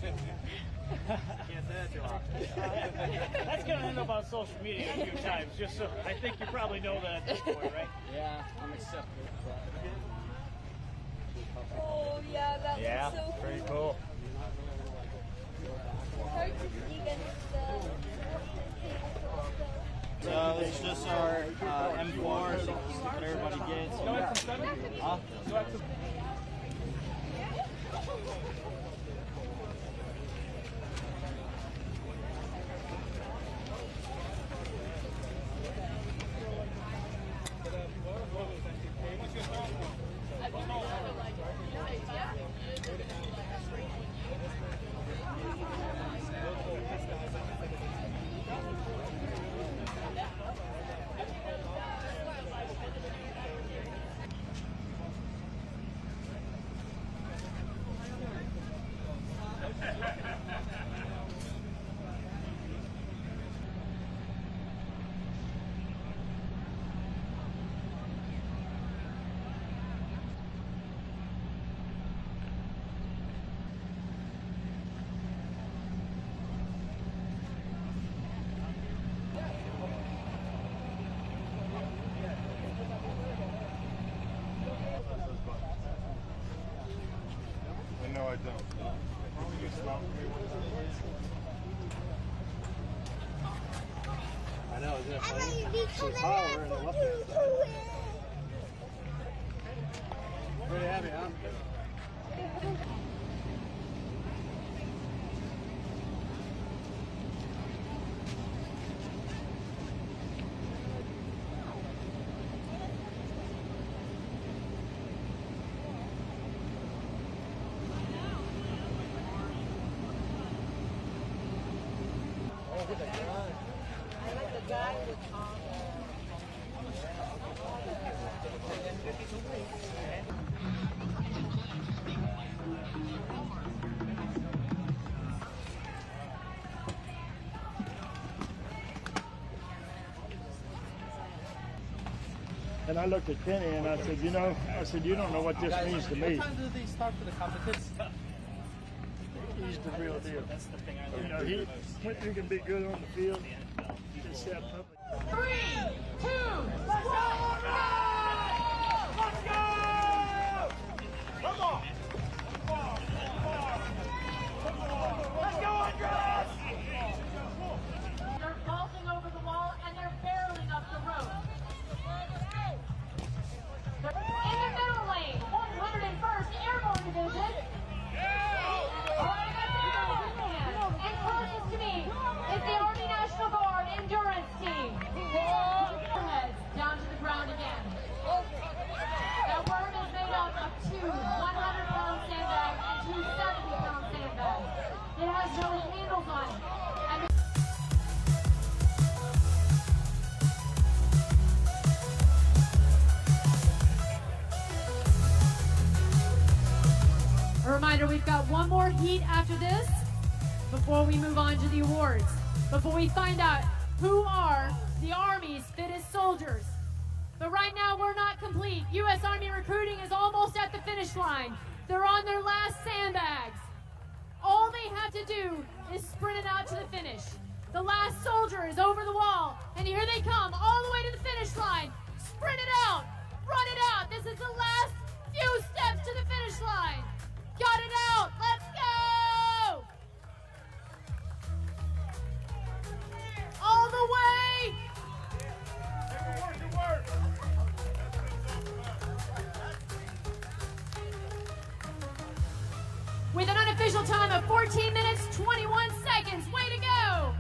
Can't say that too often. That's going to end up on social media a few times, just so I think you probably know that at this point, right? Yeah, I'm accepted. Oh yeah, that looks so cool. Pretty cool. Hard to see against the So it's just our M4, so just what everybody gets. Huh? No, I don't. Can you stop me one time, please? I know, isn't it funny? It's hot over in the left-hand side. Pretty heavy, huh? I like the guy with And I looked at Penny and I said, you don't know what this means to me. What time do they start for the competition? He's the real deal. That's the thing I You learned. know, he can be good on the field. He just have public. 3, 2, let's go! Let's go! Come on! Let's go, Andres! They're vaulting over the wall and they're barreling up the rope. In the middle lane, 101st Airborne Division. And closest to me is the Army National Guard Endurance Team. Heads down to the ground again. That worm is made up of 2 100-pound sandbags and 2 70-pound sandbags. It has no handles on it. A reminder, we've got one more heat after this before we move on to the awards. Before we find out who are the Army's fittest soldiers. But right now we're not complete. U.S. Army recruiting is almost at the finish line. They're on their last sandbags. All they have to do is sprint it out to the finish. The last soldier is over the wall, and here they come all the way to the finish line. Sprint it out, run it out. This is the last few steps to the finish line. Got it out, let's go! All the way! Good work. With an unofficial time of 14 minutes, 21 seconds. Way to go!